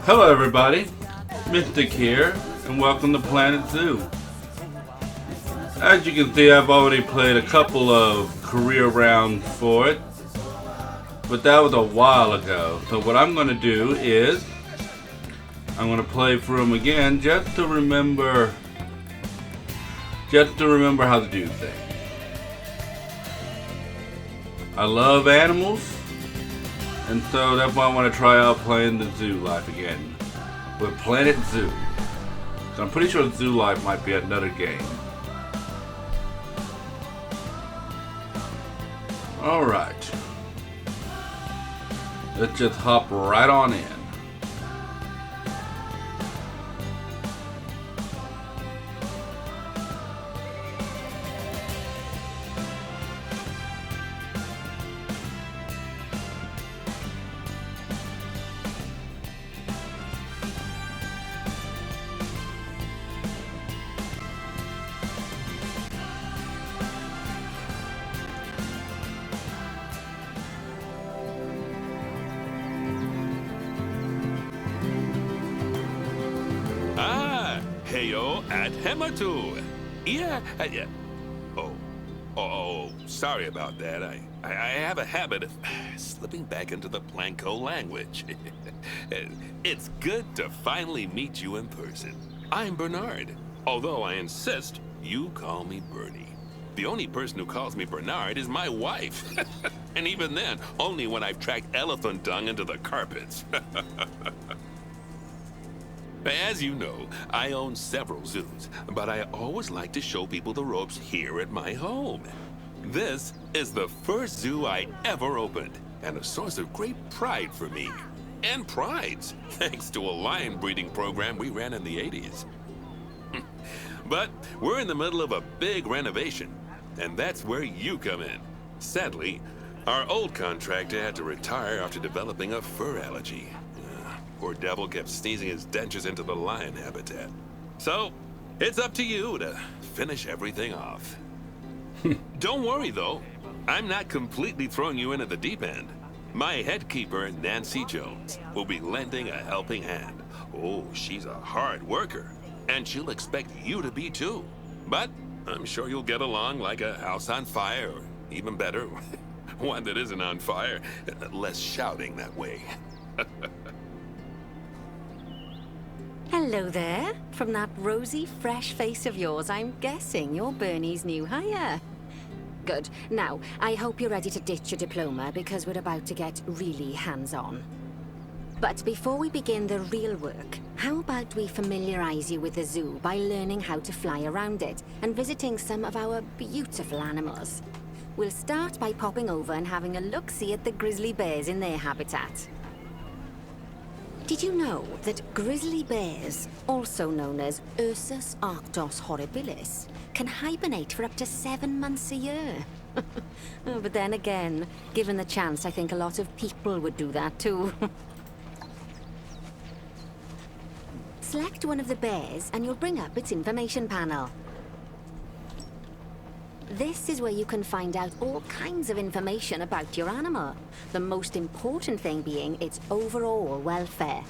Hello everybody, Mystic here, and welcome to Planet Zoo. As you can see, I've already played a couple of career rounds for it, but that was a while ago. So what I'm going to do is, I'm going to play through them again just to remember how to do things. I love animals, and so that's why I want to try out playing the zoo life again with Planet Zoo. So I'm pretty sure Zoo Life might be another game. Alright. Let's just hop right on in. Heyo at Hematu. Yeah. Sorry about that. I have a habit of slipping back into the Planko language. It's good to finally meet you in person. I'm Bernard, although I insist you call me Bernie. The only person who calls me Bernard is my wife. And even then, only when I've tracked elephant dung into the carpets. As you know, I own several zoos, but I always like to show people the ropes here at my home. This is the first zoo I ever opened, and a source of great pride for me. And prides, thanks to a lion breeding program we ran in the 80s. But we're in the middle of a big renovation, and that's where you come in. Sadly, our old contractor had to retire after developing a fur allergy. Poor devil kept sneezing his dentures into the lion habitat. So, it's up to you to finish everything off. Don't worry, though. I'm not completely throwing you in at the deep end. My head keeper, Nancy Jones, will be lending a helping hand. Oh, she's a hard worker, and she'll expect you to be too. But I'm sure you'll get along like a house on fire, or even better, one that isn't on fire. Less shouting that way. Hello there. From that rosy, fresh face of yours, I'm guessing you're Bernie's new hire. Good. Now, I hope you're ready to ditch your diploma because we're about to get really hands-on. But before we begin the real work, how about we familiarize you with the zoo by learning how to fly around it and visiting some of our beautiful animals? We'll start by popping over and having a look-see at the grizzly bears in their habitat. Did you know that grizzly bears, also known as Ursus arctos horribilis, can hibernate for up to 7 months a year? Oh, but then again, given the chance, I think a lot of people would do that too. Select one of the bears and you'll bring up its information panel. This is where you can find out all kinds of information about your animal. The most important thing being its overall welfare.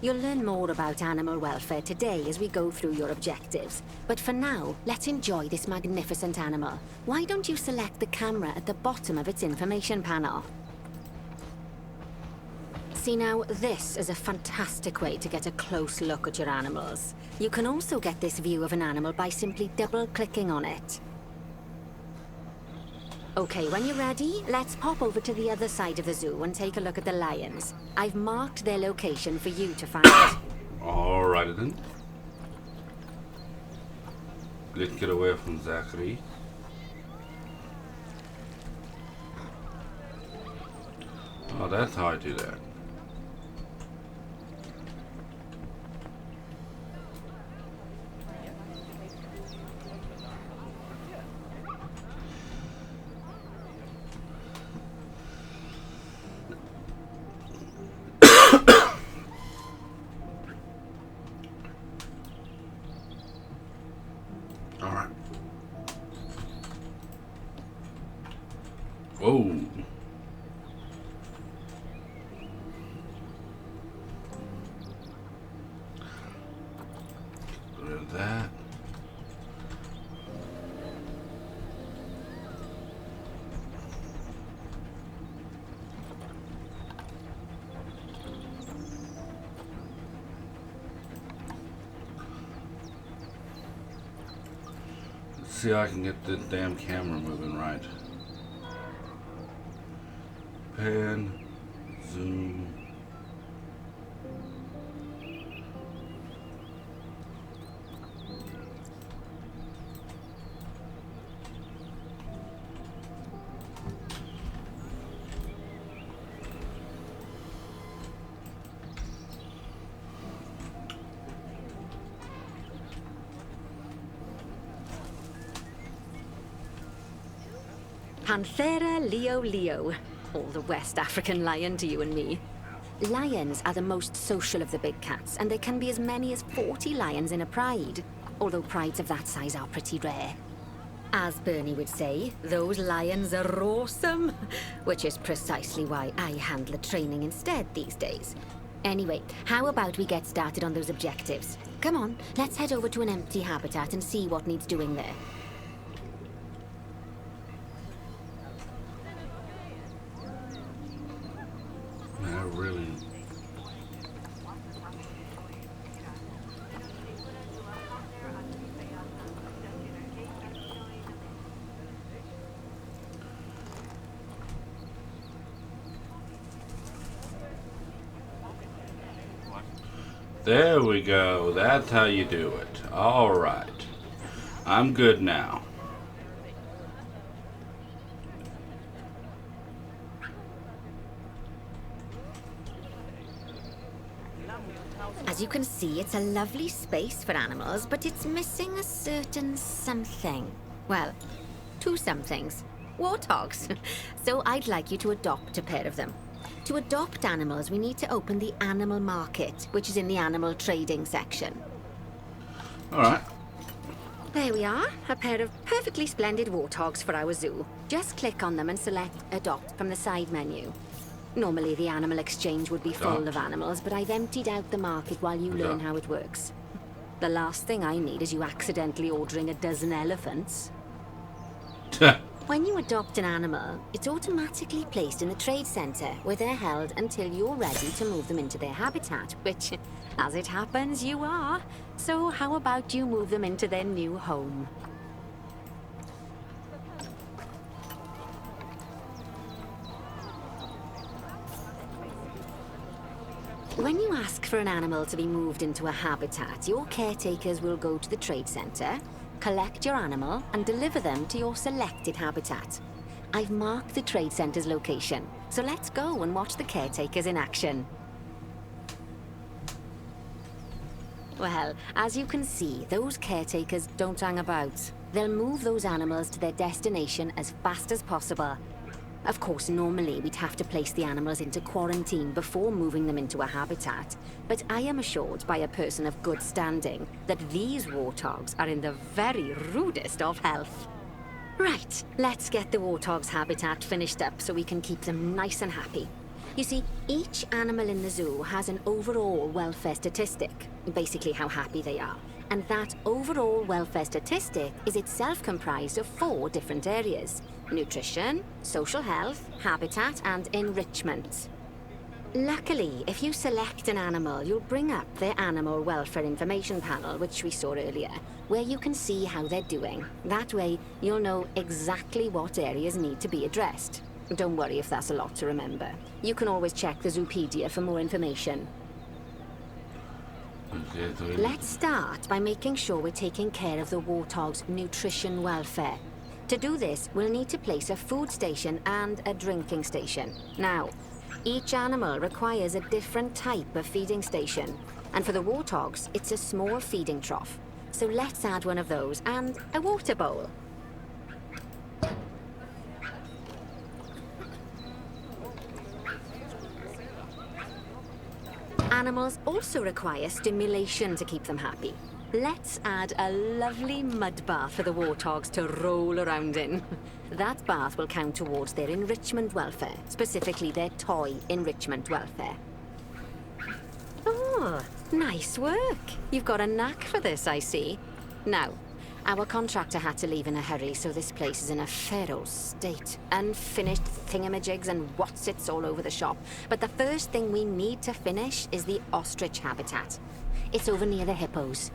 You'll learn more about animal welfare today as we go through your objectives. But for now, let's enjoy this magnificent animal. Why don't you select the camera at the bottom of its information panel? See now, this is a fantastic way to get a close look at your animals. You can also get this view of an animal by simply double-clicking on it. Okay, when you're ready, let's pop over to the other side of the zoo and take a look at the lions. I've marked their location for you to find. Alrighty then. Let's get away from Zachary. Oh, that's how I do that. Alright. Whoa. See how I can get the damn camera moving right. Pan, zoom. Panthera leo leo. All the West African lion to you and me. Lions are the most social of the big cats, and there can be as many as 40 lions in a pride. Although prides of that size are pretty rare. As Bernie would say, those lions are awesome. Which is precisely why I handle the training instead these days. Anyway, how about we get started on those objectives? Come on, let's head over to an empty habitat and see what needs doing there. I really... There we go. That's how you do it. All right. I'm good now. As you can see, it's a lovely space for animals, but it's missing a certain something. Well, two somethings. Warthogs. So I'd like you to adopt a pair of them. To adopt animals, we need to open the animal market, which is in the animal trading section. All right. There we are, a pair of perfectly splendid warthogs for our zoo. Just click on them and select Adopt from the side menu. Normally the animal exchange would be full of animals, but I've emptied out the market while you learn how it works. The last thing I need is you accidentally ordering a dozen elephants. When you adopt an animal, it's automatically placed in the trade center, where they're held until you're ready to move them into their habitat, which, as it happens, you are. So how about you move them into their new home? When you ask for an animal to be moved into a habitat, your caretakers will go to the trade center, collect your animal, and deliver them to your selected habitat. I've marked the trade center's location, so let's go and watch the caretakers in action. Well, as you can see, those caretakers don't hang about. They'll move those animals to their destination as fast as possible. Of course, normally we'd have to place the animals into quarantine before moving them into a habitat, but I am assured by a person of good standing that these warthogs are in the very rudest of health. Right, let's get the warthog's habitat finished up so we can keep them nice and happy. You see, each animal in the zoo has an overall welfare statistic, basically how happy they are. And that overall welfare statistic is itself comprised of 4 different areas: nutrition, social health, habitat, and enrichment. Luckily, if you select an animal, you'll bring up their animal welfare information panel, which we saw earlier, where you can see how they're doing. That way, you'll know exactly what areas need to be addressed. Don't worry if that's a lot to remember. You can always check the Zoopedia for more information. Let's start by making sure we're taking care of the warthog's nutrition welfare. To do this, we'll need to place a food station and a drinking station. Now, each animal requires a different type of feeding station. And for the warthogs, it's a small feeding trough. So let's add one of those and a water bowl. Animals also require stimulation to keep them happy. Let's add a lovely mud bath for the warthogs to roll around in. That bath will count towards their enrichment welfare, specifically their toy enrichment welfare. Oh, nice work. You've got a knack for this, I see. Now, our contractor had to leave in a hurry, so this place is in a fair old state. Unfinished thingamajigs and whatsits all over the shop. But the first thing we need to finish is the ostrich habitat. It's over near the hippos.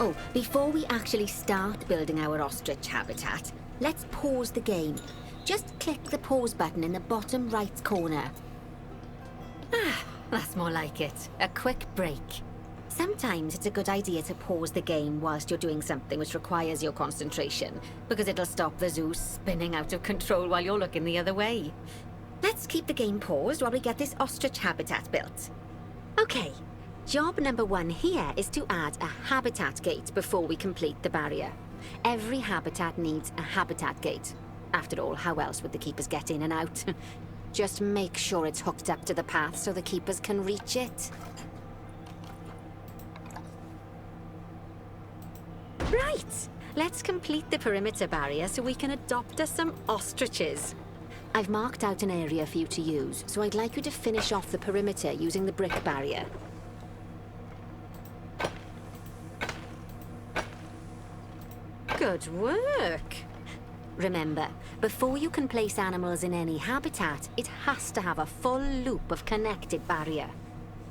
Oh, before we actually start building our ostrich habitat, let's pause the game. Just click the pause button in the bottom right corner. Ah, that's more like it. A quick break. Sometimes it's a good idea to pause the game whilst you're doing something which requires your concentration, because it'll stop the zoo spinning out of control while you're looking the other way. Let's keep the game paused while we get this ostrich habitat built. Okay, job number 1 here is to add a habitat gate before we complete the barrier. Every habitat needs a habitat gate. After all, how else would the keepers get in and out? Just make sure it's hooked up to the path so the keepers can reach it. Right, let's complete the perimeter barrier so we can adopt us some ostriches. I've marked out an area for you to use, so I'd like you to finish off the perimeter using the brick barrier. Good work! Remember, before you can place animals in any habitat, it has to have a full loop of connected barrier.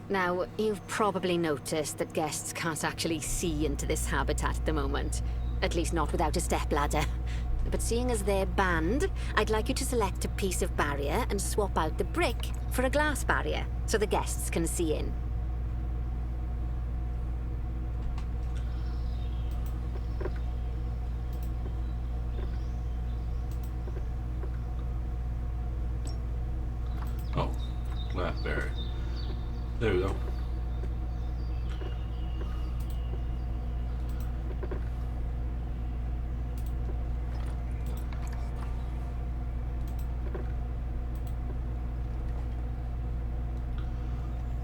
Now, you've probably noticed that guests can't actually see into this habitat at the moment. At least not without a stepladder. But seeing as they're banned, I'd like you to select a piece of barrier and swap out the brick for a glass barrier, so the guests can see in. Oh, blackberry. There we go.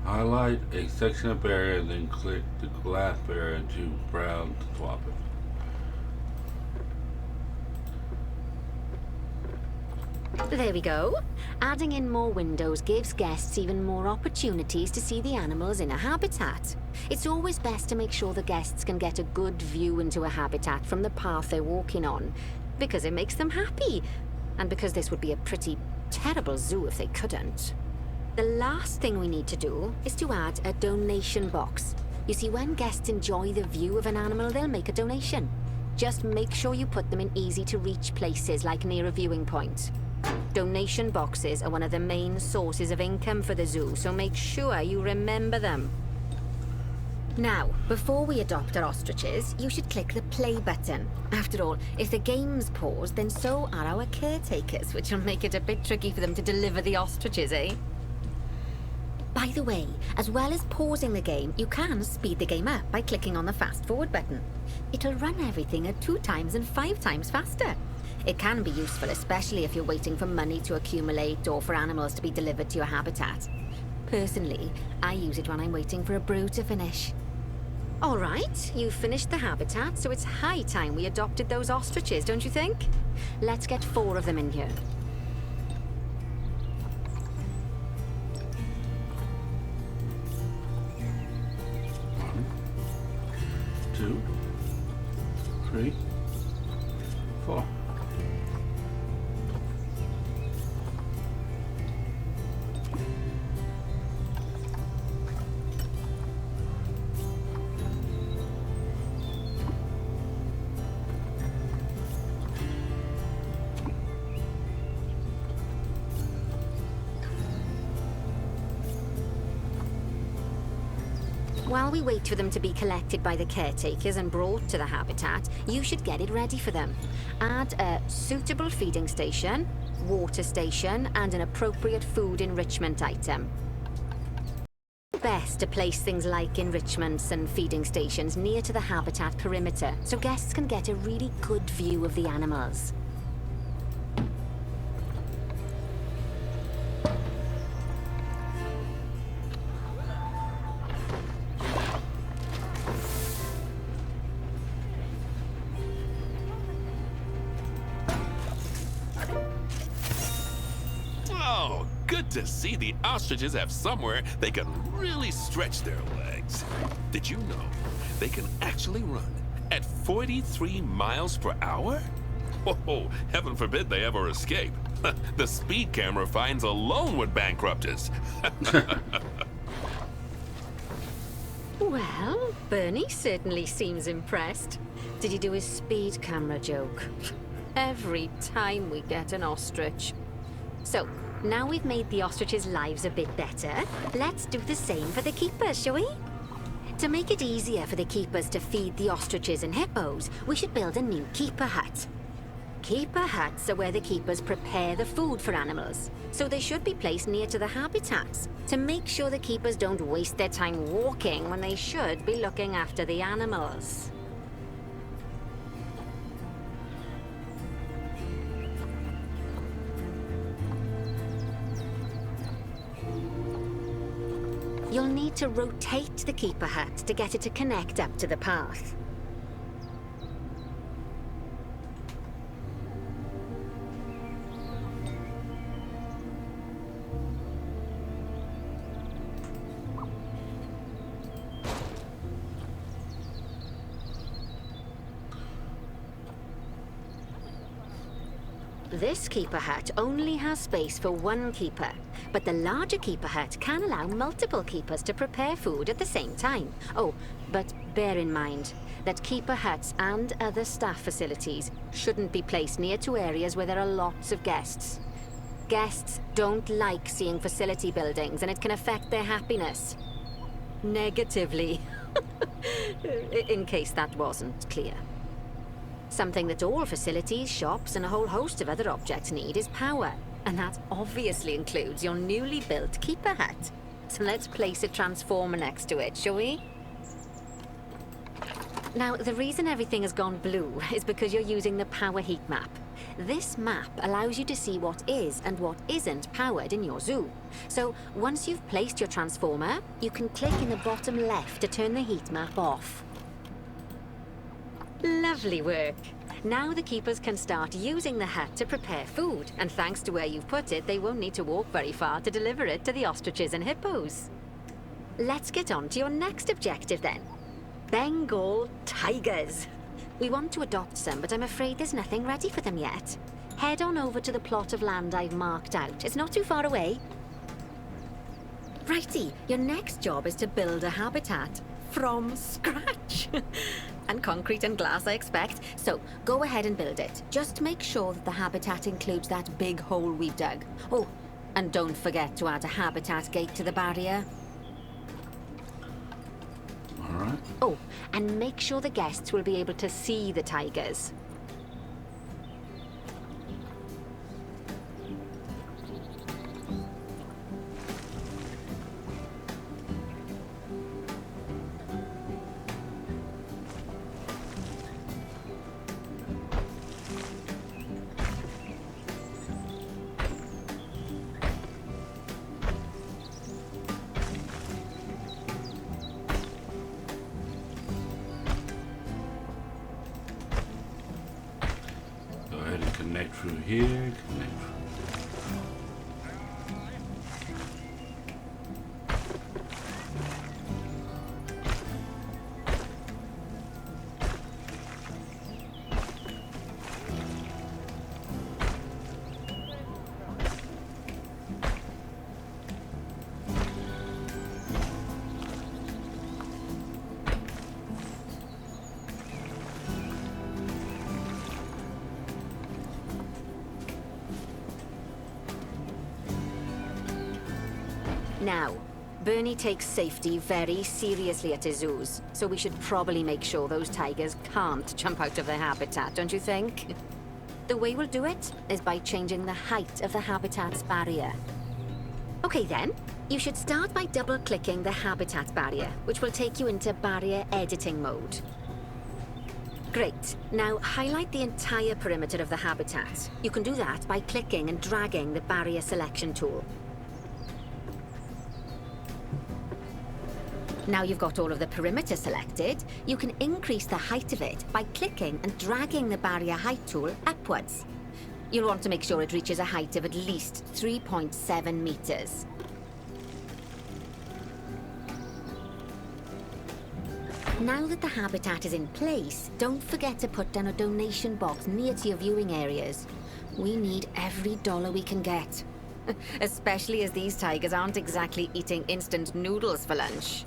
Highlight a section of barrier and then click the glass barrier to brown to swap it. There we go. Adding in more windows gives guests even more opportunities to see the animals in a habitat. It's always best to make sure the guests can get a good view into a habitat from the path they're walking on, because it makes them happy, and because this would be a pretty terrible zoo if they couldn't. The last thing we need to do is to add a donation box. You see, when guests enjoy the view of an animal, they'll make a donation. Just make sure you put them in easy-to-reach places, like near a viewing point. Donation boxes are one of the main sources of income for the zoo, so make sure you remember them. Now, before we adopt our ostriches, you should click the play button. After all, if the game's paused, then so are our caretakers, which will make it a bit tricky for them to deliver the ostriches, eh? By the way, as well as pausing the game, you can speed the game up by clicking on the fast forward button. It'll run everything at 2 times and 5 times faster. It can be useful, especially if you're waiting for money to accumulate or for animals to be delivered to your habitat. Personally, I use it when I'm waiting for a brew to finish. All right, you've finished the habitat, so it's high time we adopted those ostriches, don't you think? Let's get 4 of them in here. One, 2, 3, 4. While we wait for them to be collected by the caretakers and brought to the habitat, you should get it ready for them. Add a suitable feeding station, water station, and an appropriate food enrichment item. Best to place things like enrichments and feeding stations near to the habitat perimeter, so guests can get a really good view of the animals. Oh, good to see the ostriches have somewhere they can really stretch their legs. Did you know they can actually run at 43 miles per hour? Oh, heaven forbid they ever escape. The speed camera fines alone would bankrupt us. Well, Bernie certainly seems impressed. Did he do his speed camera joke? Every time we get an ostrich. So, now we've made the ostriches' lives a bit better, let's do the same for the keepers, shall we? To make it easier for the keepers to feed the ostriches and hippos, we should build a new keeper hut. Keeper huts are where the keepers prepare the food for animals, so they should be placed near to the habitats to make sure the keepers don't waste their time walking when they should be looking after the animals. You'll need to rotate the keeper hut to get it to connect up to the path. This keeper hut only has space for one keeper, but the larger keeper hut can allow multiple keepers to prepare food at the same time. Oh, but bear in mind that keeper huts and other staff facilities shouldn't be placed near to areas where there are lots of guests. Guests don't like seeing facility buildings, and it can affect their happiness. Negatively. In case that wasn't clear. Something that all facilities, shops, and a whole host of other objects need is power. And that obviously includes your newly built keeper hut. So let's place a transformer next to it, shall we? Now, the reason everything has gone blue is because you're using the power heat map. This map allows you to see what is and what isn't powered in your zoo. So, once you've placed your transformer, you can click in the bottom left to turn the heat map off. Lovely work. Now the keepers can start using the hut to prepare food, and thanks to where you've put it, they won't need to walk very far to deliver it to the ostriches and hippos. Let's get on to your next objective then. Bengal tigers. We want to adopt some, but I'm afraid there's nothing ready for them yet. Head on over to the plot of land I've marked out. It's not too far away. Righty, your next job is to build a habitat from scratch. And concrete and glass, I expect. So, go ahead and build it. Just make sure that the habitat includes that big hole we've dug. Oh, and don't forget to add a habitat gate to the barrier. All right. Oh, and make sure the guests will be able to see the tigers. Connect through here, connect through. Now, Bernie takes safety very seriously at his zoos, so we should probably make sure those tigers can't jump out of their habitat, don't you think? The way we'll do it is by changing the height of the habitat's barrier. Okay then, you should start by double-clicking the habitat barrier, which will take you into barrier editing mode. Great. Now highlight the entire perimeter of the habitat. You can do that by clicking and dragging the barrier selection tool. Now you've got all of the perimeter selected, you can increase the height of it by clicking and dragging the barrier height tool upwards. You'll want to make sure it reaches a height of at least 3.7 meters. Now that the habitat is in place, don't forget to put down a donation box near to your viewing areas. We need every dollar we can get. Especially as these tigers aren't exactly eating instant noodles for lunch.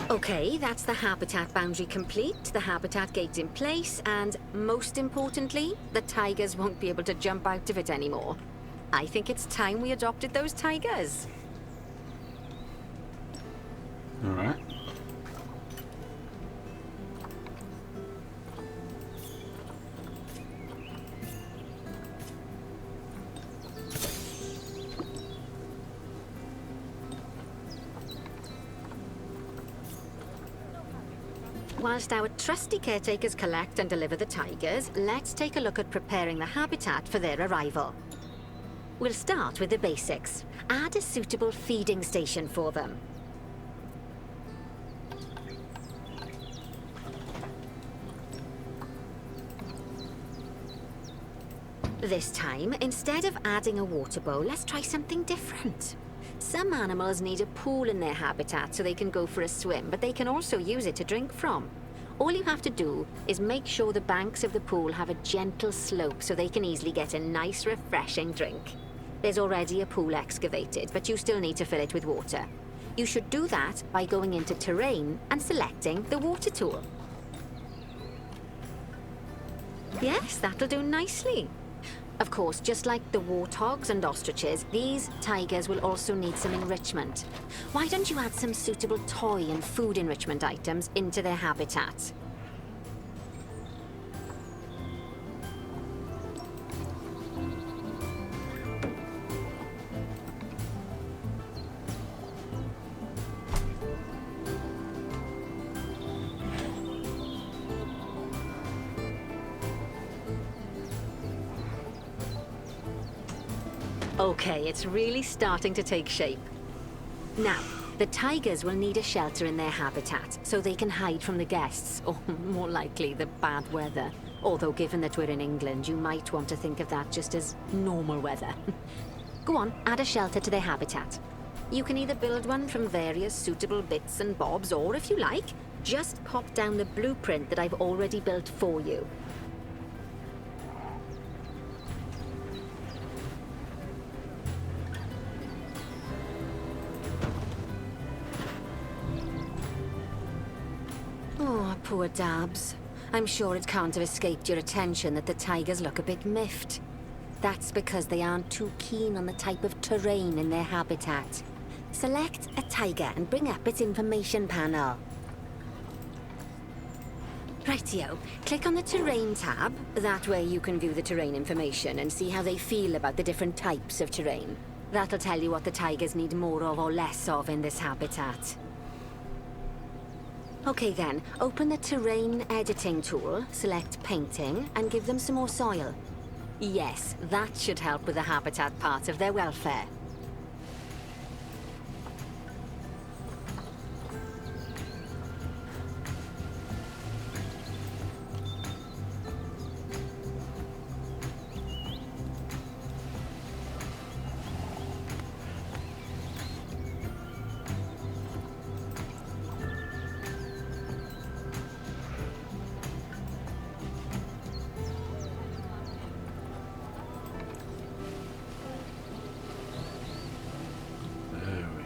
Okay, that's the habitat boundary complete, the habitat gate's in place, and most importantly, the tigers won't be able to jump out of it anymore. I think it's time we adopted those tigers. All right. Whilst our trusty caretakers collect and deliver the tigers, let's take a look at preparing the habitat for their arrival. We'll start with the basics. Add a suitable feeding station for them. This time, instead of adding a water bowl, let's try something different. Some animals need a pool in their habitat so they can go for a swim, but they can also use it to drink from. All you have to do is make sure the banks of the pool have a gentle slope so they can easily get a nice, refreshing drink. There's already a pool excavated, but you still need to fill it with water. You should do that by going into Terrain and selecting the water tool. Yes, that'll do nicely. Of course, just like the warthogs and ostriches, these tigers will also need some enrichment. Why don't you add some suitable toy and food enrichment items into their habitat? Okay, it's really starting to take shape. Now, the tigers will need a shelter in their habitat, so they can hide from the guests, or more likely, the bad weather. Although given that we're in England, you might want to think of that just as normal weather. Go on, add a shelter to their habitat. You can either build one from various suitable bits and bobs, or if you like, just pop down the blueprint that I've already built for you. Oh, poor Dabs. I'm sure it can't have escaped your attention that the tigers look a bit miffed. That's because they aren't too keen on the type of terrain in their habitat. Select a tiger and bring up its information panel. Rightio, click on the Terrain tab. That way you can view the terrain information and see how they feel about the different types of terrain. That'll tell you what the tigers need more of or less of in this habitat. Okay then, open the Terrain Editing tool, select Painting, and give them some more soil. Yes, that should help with the habitat part of their welfare. There we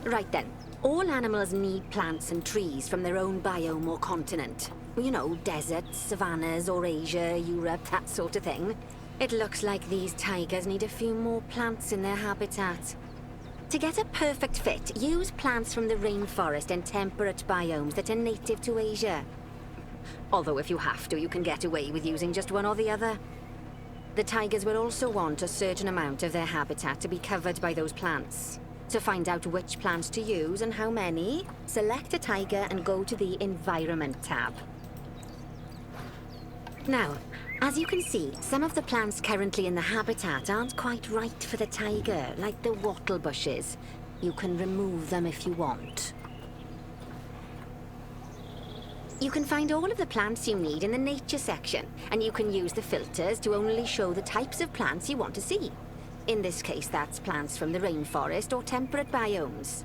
go. Right then. All animals need plants and trees from their own biome or continent. You know, deserts, savannas, or Asia, Europe, that sort of thing. It looks like these tigers need a few more plants in their habitat. To get a perfect fit, use plants from the rainforest and temperate biomes that are native to Asia. Although if you have to, you can get away with using just one or the other. The tigers will also want a certain amount of their habitat to be covered by those plants. To find out which plants to use and how many, select a tiger and go to the Environment tab. Now, as you can see, some of the plants currently in the habitat aren't quite right for the tiger, like the wattle bushes. You can remove them if you want. You can find all of the plants you need in the nature section, and you can use the filters to only show the types of plants you want to see. In this case, that's plants from the rainforest or temperate biomes.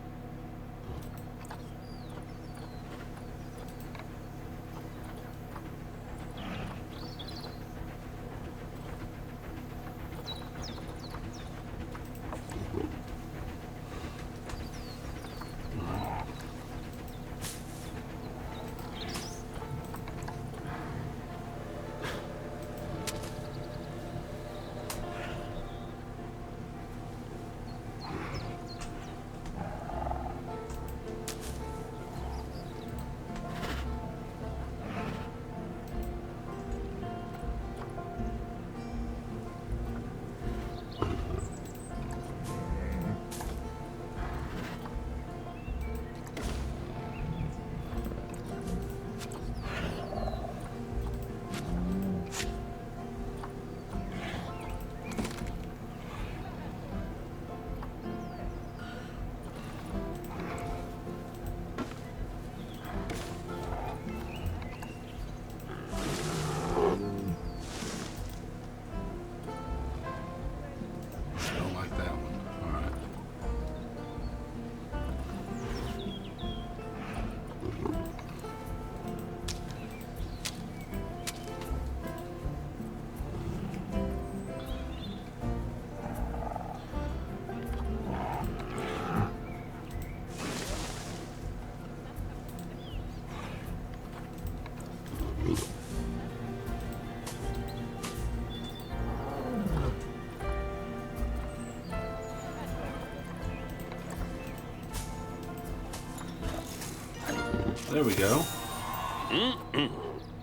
There we go.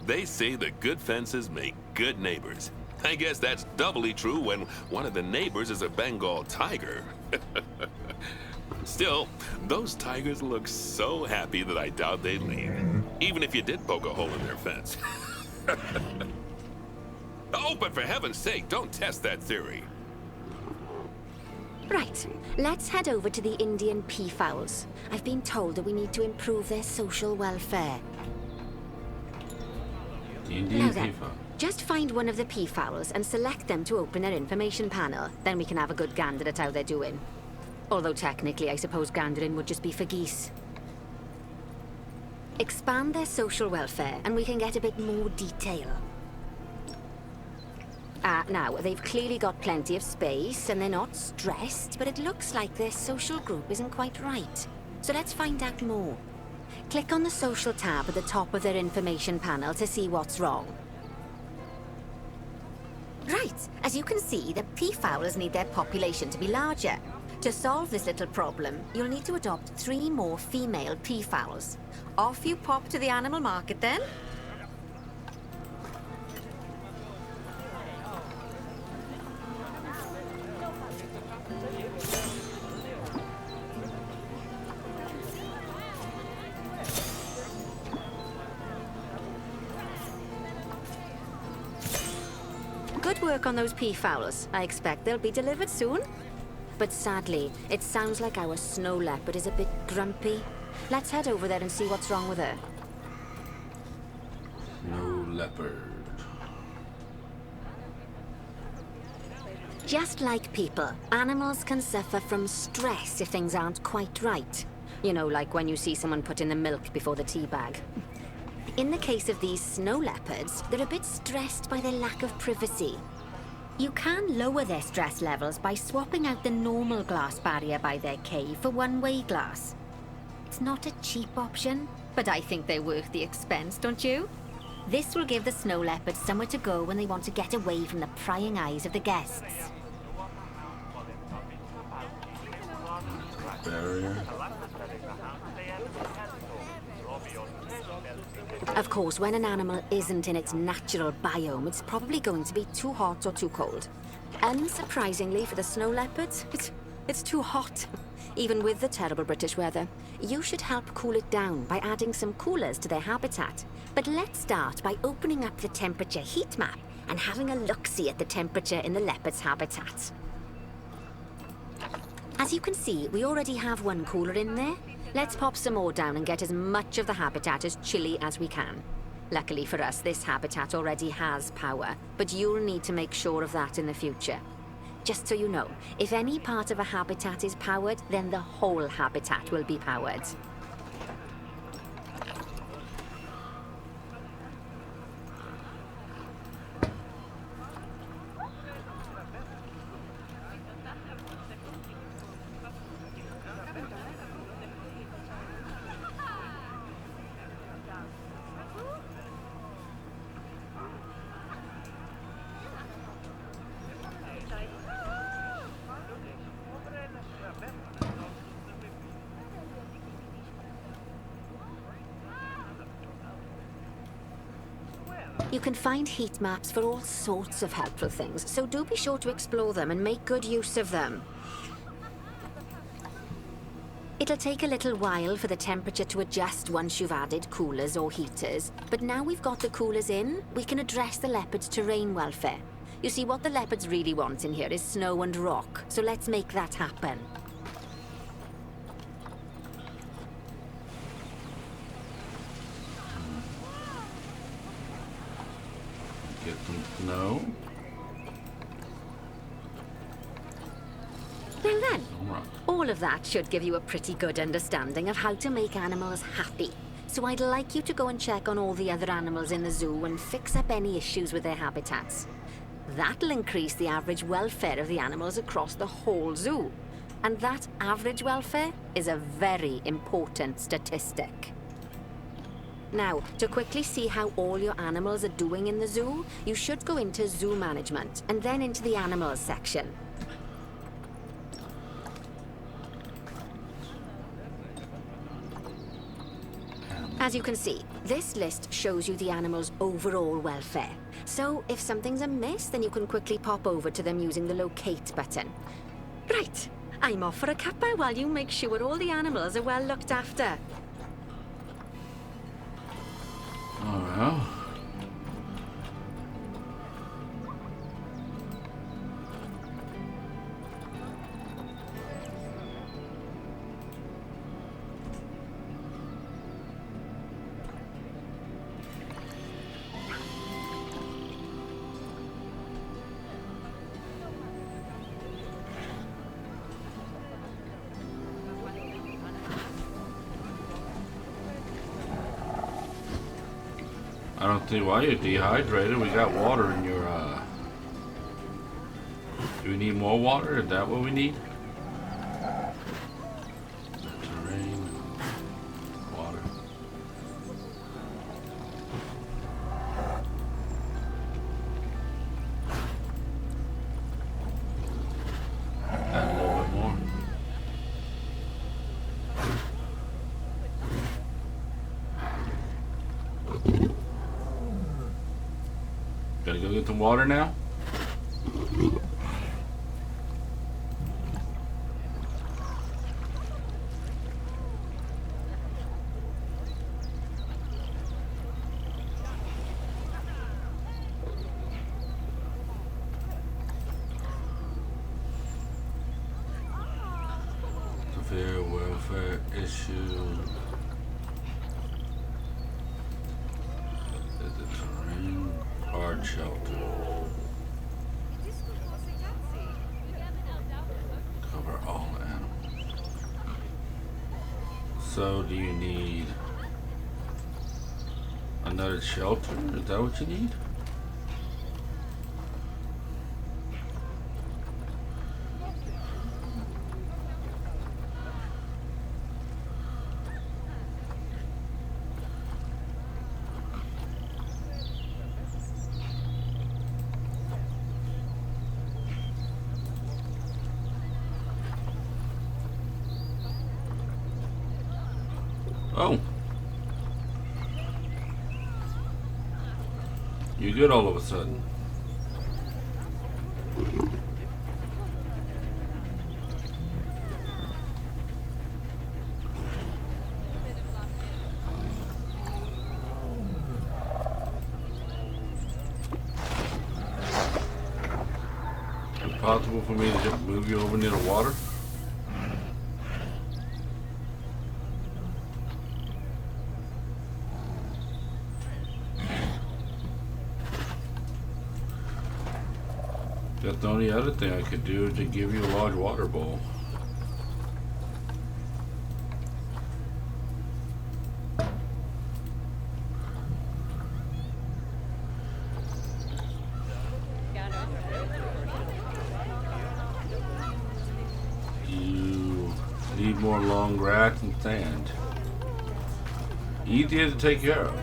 They say that good fences make good neighbors. I guess that's doubly true when one of the neighbors is a Bengal tiger. Still, those tigers look so happy that I doubt they'd leave, even if you did poke a hole in their fence. Oh, but for heaven's sake, don't test that theory. Right, let's head over to the Indian peafowls. I've been told that we need to improve their social welfare. The Indian Now then, peafowl. just find one of the peafowls and select them to open their information panel. Then we can have a good gander at how they're doing. Although technically, I suppose gandering would just be for geese. Expand their social welfare, and we can get a bit more detail. Now, they've clearly got plenty of space, and they're not stressed, but it looks like their social group isn't quite right. So let's find out more. Click on the social tab at the top of their information panel to see what's wrong. Right, as you can see, the peafowls need their population to be larger. To solve this little problem, you'll need to adopt 3 more female peafowls. Off you pop to the animal market then. Good work on those peafowls. I expect they'll be delivered soon. But sadly, it sounds like our snow leopard is a bit grumpy. Let's head over there and see what's wrong with her. Snow leopard. Just like people, animals can suffer from stress if things aren't quite right. You know, like when you see someone put in the milk before the tea bag. In the case of these snow leopards, they're a bit stressed by their lack of privacy. You can lower their stress levels by swapping out the normal glass barrier by their cave for one-way glass. It's not a cheap option, but I think they're worth the expense, don't you? This will give the snow leopards somewhere to go when they want to get away from the prying eyes of the guests. Barrier. Of course, when an animal isn't in its natural biome, it's probably going to be too hot or too cold. Unsurprisingly for the snow leopards, it's too hot. Even with the terrible British weather. You should help cool it down by adding some coolers to their habitat. But let's start by opening up the temperature heat map and having a look-see at the temperature in the leopard's habitat. As you can see, we already have one cooler in there. Let's pop some more down and get as much of the habitat as chilly as we can. Luckily for us, this habitat already has power, but you'll need to make sure of that in the future. Just so you know, if any part of a habitat is powered, then the whole habitat will be powered. You can find heat maps for all sorts of helpful things, so do be sure to explore them and make good use of them. It'll take a little while for the temperature to adjust once you've added coolers or heaters, but now we've got the coolers in, we can address the leopard's terrain welfare. You see, what the leopards really want in here is snow and rock, so let's make that happen. Get some snow. Now then, Alright. all of that should give you a pretty good understanding of how to make animals happy. So I'd like you to go and check on all the other animals in the zoo and fix up any issues with their habitats. That'll increase the average welfare of the animals across the whole zoo. And that average welfare is a very important statistic. Now, to quickly see how all your animals are doing in the zoo, you should go into Zoo Management and then into the Animals section. As you can see, this list shows you the animal's overall welfare. So, if something's amiss, then you can quickly pop over to them using the locate button. Right, I'm off for a cuppa while you make sure all the animals are well looked after. Oh well. I don't see why you're dehydrated. We got water in your, Do we need more water? Is that what we need? Terrain, water. Add a little bit more. Gotta go get some water now? Severe welfare issue. Is the terrain hard shelter? Cover all animals. So do you need another shelter? Is that what you need? Oh. You're good all of a sudden. Is it possible for me to just move you over near the water? That's the only other thing I could do to give you a large water bowl. You need more long grass and sand. Easier to take care of.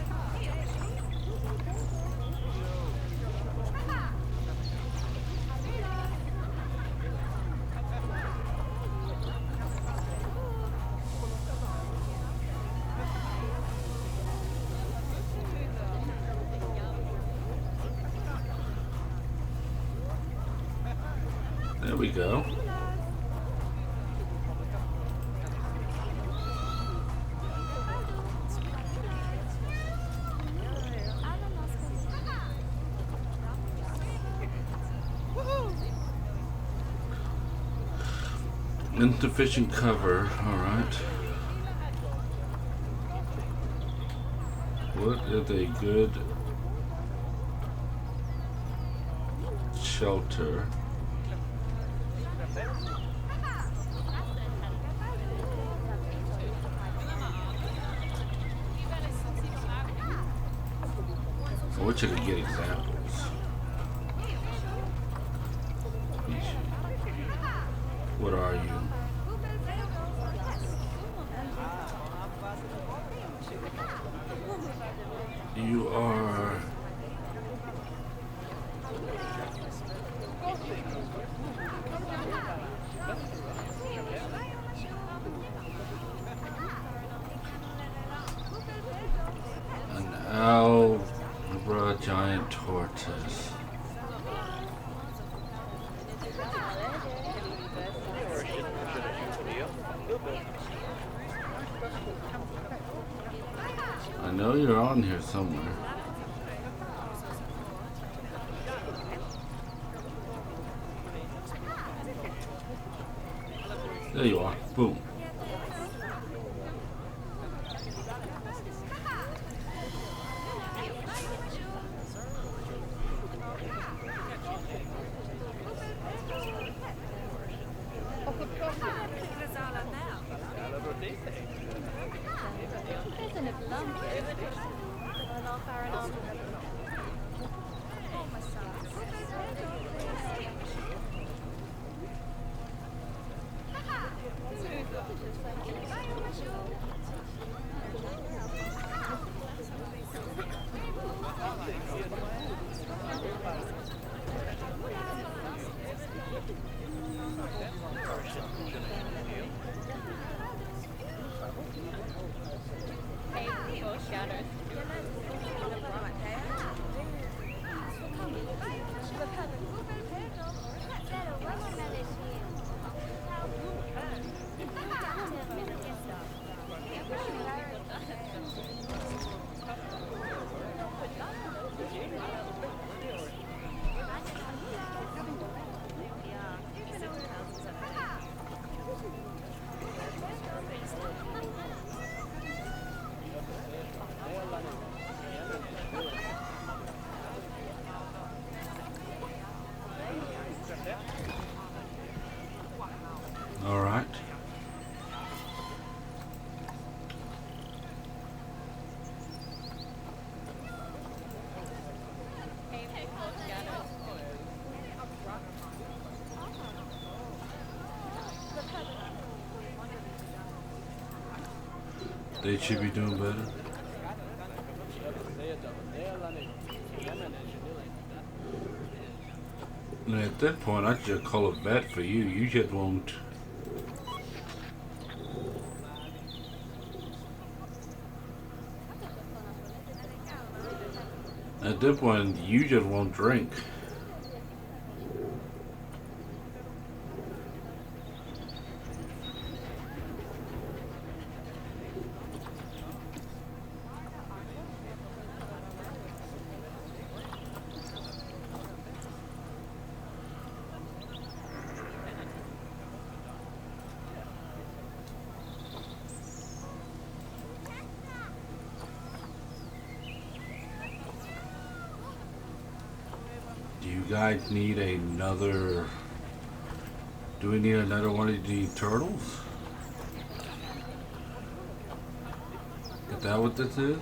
There we go. Insufficient cover, alright. What is a good shelter? I wish I could get examples. What are you? You are... tortoise. I know you're on here somewhere. There you are. Boom. All right. They should be doing better. And at that point, I just call a bet for you. You just won't. At that point, you just won't drink. Do you guys need another? Do we need another one of these turtles? Is that what this is?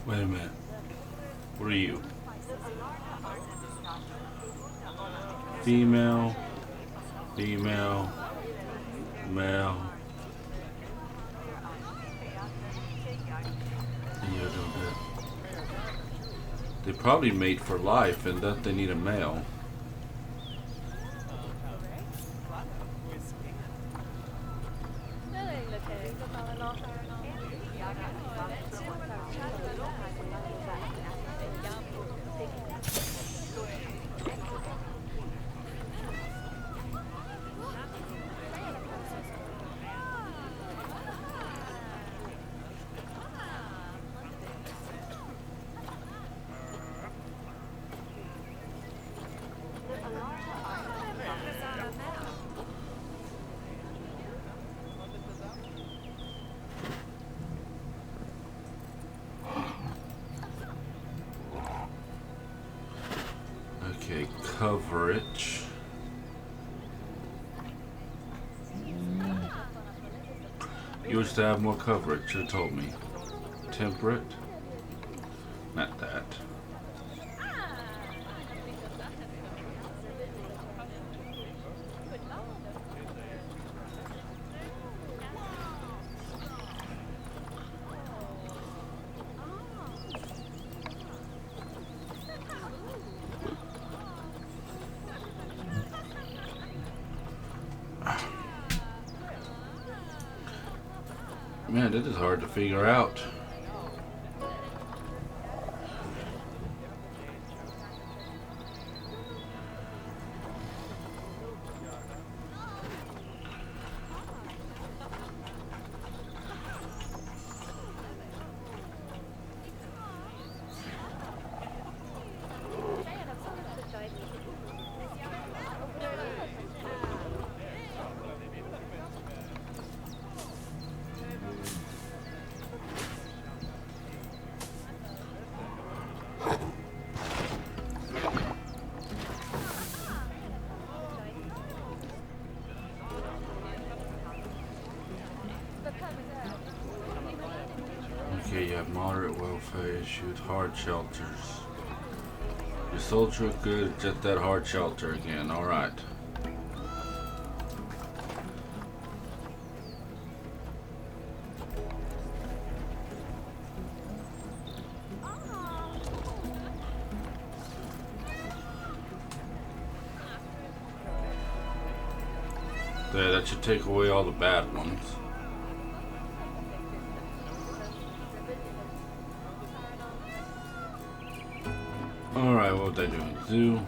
Wait a minute. What are you? Female, female, male. And you're doing good. They probably mate for life, and that they need a male. Okay, coverage. You wish to have more coverage, you told me. Temperate? Not that. Man, this is hard to figure out. Okay, you have moderate welfare issues, hard shelters. Your soldier good, just that hard shelter again, alright. There, that should take away all the bad ones. Alright, what would I do? Zoo.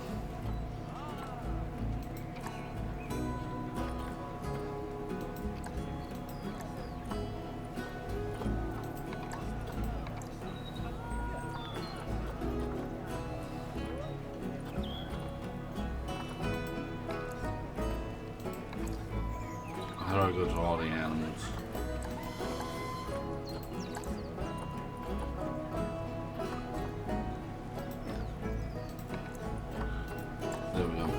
How do I go to all the animals? There we go.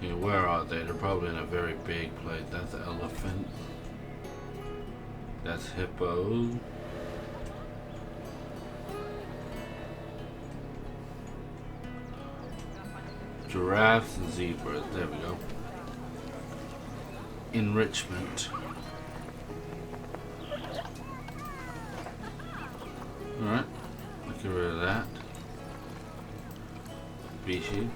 Okay, where are they? They're probably in a very big place. That's elephant. That's hippo. Giraffes and zebras. There we go. Enrichment. Alright. Get rid of that. Species.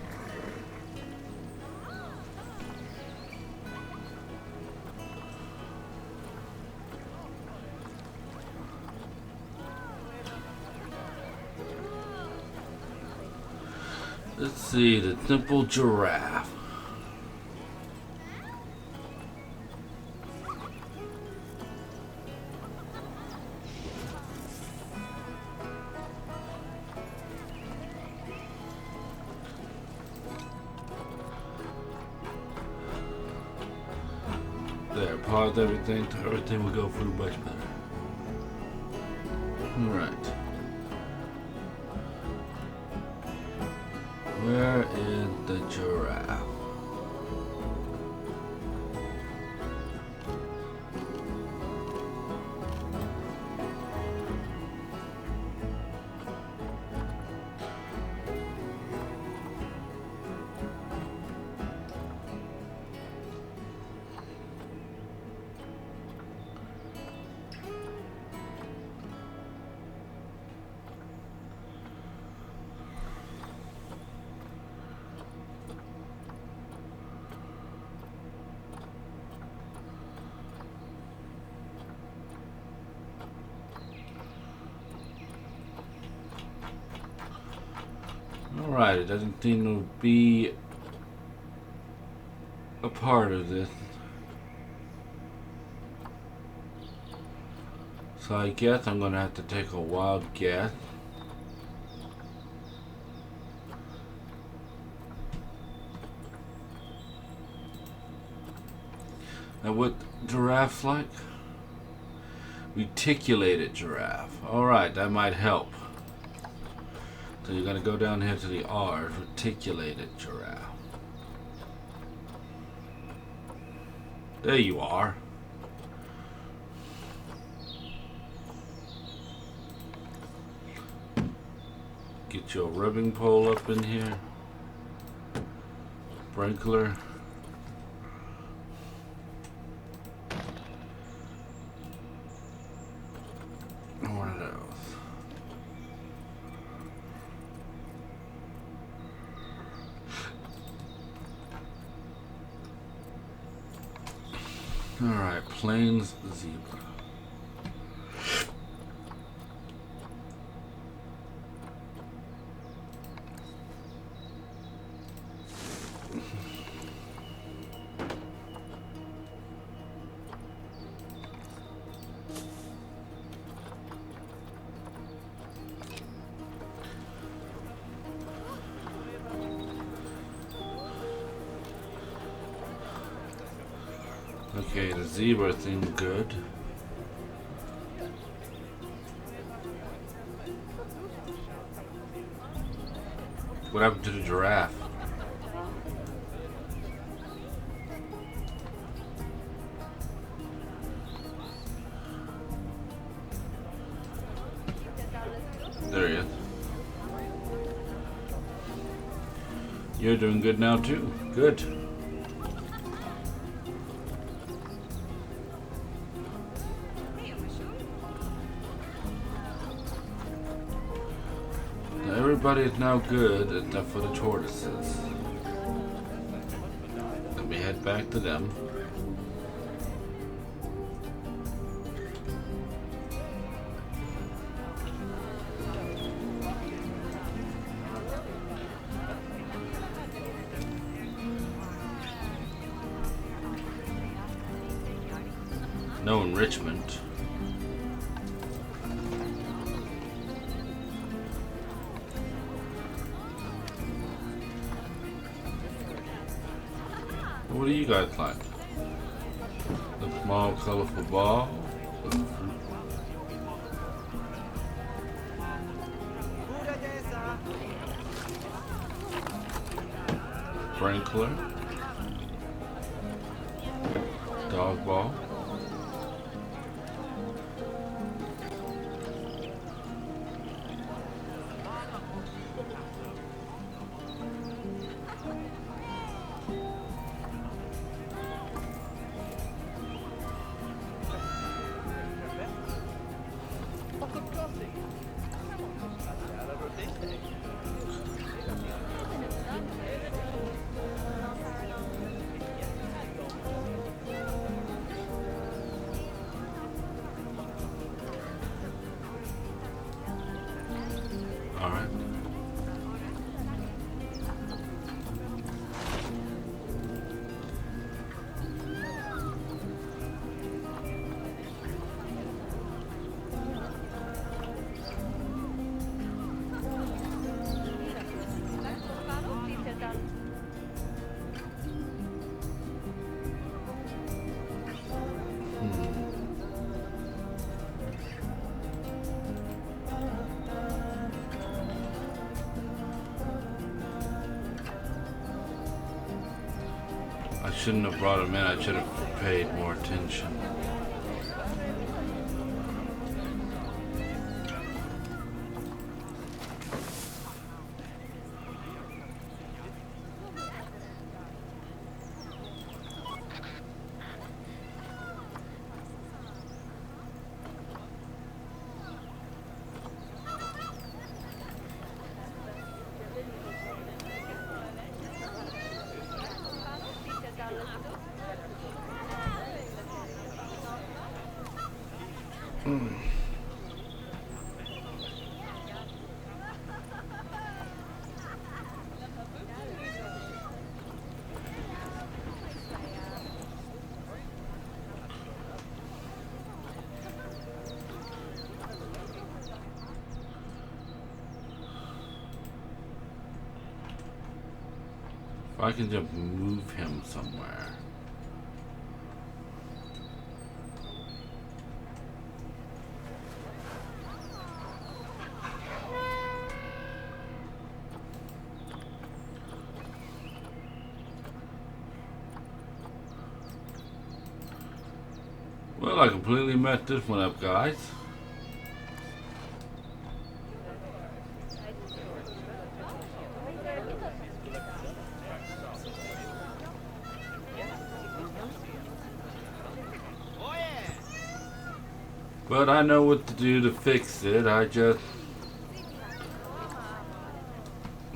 Let's see, the simple giraffe. There, pause everything, so everything will go through much better. Alright. Where is the giraffe? Alright, it doesn't seem to be a part of this. So I guess I'm gonna have to take a wild guess. Now what giraffes like? Reticulated giraffe. Alright, that might help. So you're gonna go down here to the R, reticulated giraffe. There you are. Get your rubbing pole up in here. Sprinkler. What are those? Alright, Plains Zebra. Okay, the zebra thing good. What happened to the giraffe? There he is. You're doing good now too. Good. Everybody is now good except for the tortoises. Let me head back to them. No enrichment. What do you guys like? A small, colorful ball with fruit. Sprinkler. Dog ball. Alright. I shouldn't have brought him in. I should have paid more attention. If I can just move him somewhere. Well, I completely messed this one up, guys. But I know what to do to fix it. I just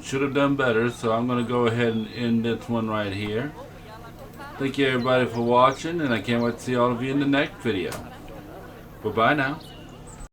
should have done better, so I'm going to go ahead and end this one right here. Thank you everybody for watching, and I can't wait to see all of you in the next video. Bye-bye now.